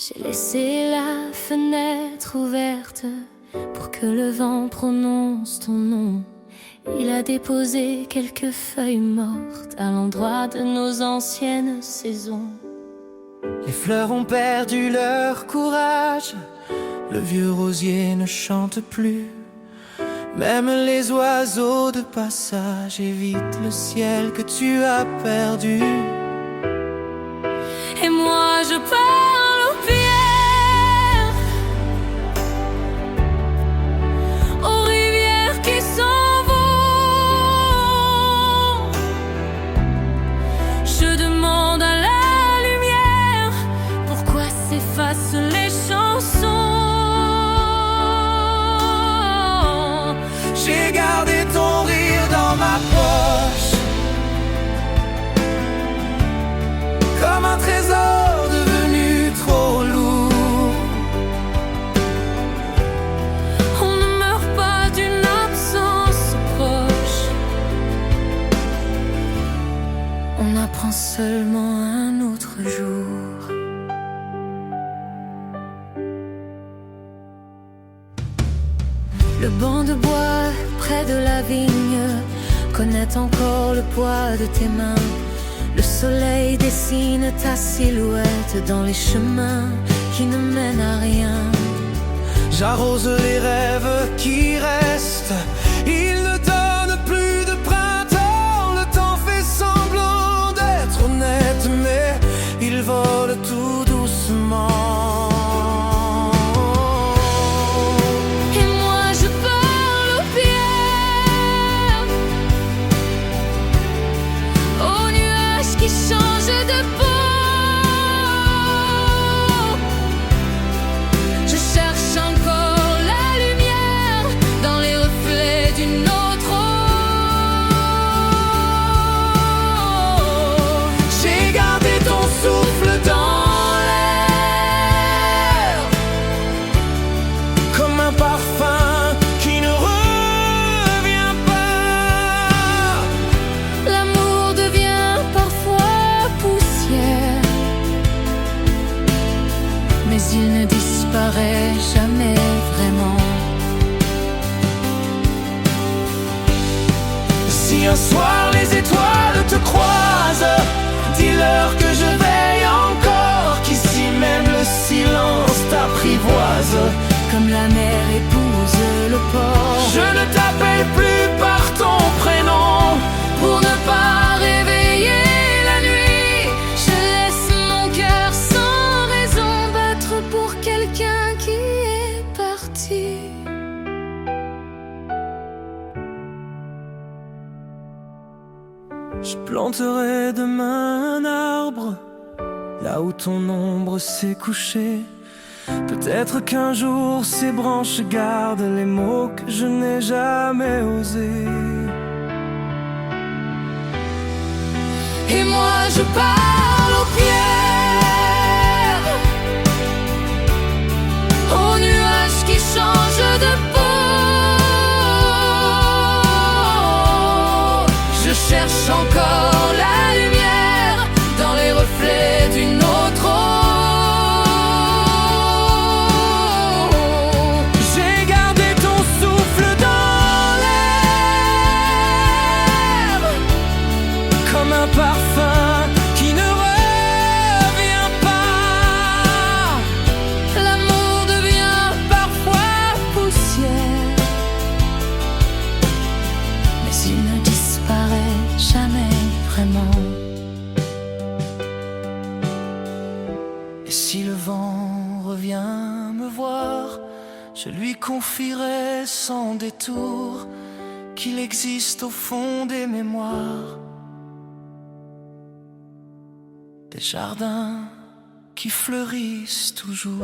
J'ai laissé la fenêtre ouverte pour que le vent prononce ton nom. Il a déposé quelques feuilles mortes à l'endroit de nos anciennes saisons. Les fleurs ont perdu leur courage, le vieux rosier ne chante plus. Même les oiseaux de passage évitent le ciel que tu as perdu. Et moi je parle aux pierres, aux rivières qui s'en vont. Je demande à la lumière pourquoi s'effacent les chansons. J'ai gardé ton rire dans ma poche, comme un trésor devenu trop lourd. On ne meurt pas d'une absence proche, on apprend seulement un autre jour. Le banc de bois près de la vigne connaît encore le poids de tes mains. Le soleil dessine ta silhouette dans les chemins qui ne mènent à rien. J'arrose les rêves qui restent, ils ne donnent plus de printemps. Le temps fait semblant d'être honnête, mais il vole tout doucement. Et moi je parle aux pierres, aux nuages qui changent de peau. Je cherche encore la lumière dans les reflets d'une autre eau. J'ai gardé ton souffle dans l'air, comme un parfum qui ne revient pas. L'amour devient parfois poussière, mais il ne disparaît jamais vraiment. Si un soir les étoiles te croisent, dis-leur que je veille encore, qu'ici même le silence t'apprivoise. Comme la mer épouse le port, Je ne t'appelle plus par ton prénom, pour ne pas réveiller la nuit, je laisse mon cœur sans raison battre pour quelqu'un qui est parti. je planterai demain un arbre là où ton ombre s'est couchée. Peut-être qu'un jour ces branches gardent les mots que je n'ai jamais osés. Et moi je parle aux pierres, aux nuages qui changent de peau. Je cherche encore la lumière dans les reflets d'une autre eau. J'ai gardé ton souffle dans l'air, comme un parfum qui ne revient pas. L'amour devient parfois poussière, mais il ne disparaît jamais vraiment. Et si le vent revient me voir, je lui confierai sans détour qu'il existe au fond des mémoires des jardins qui fleurissent toujours.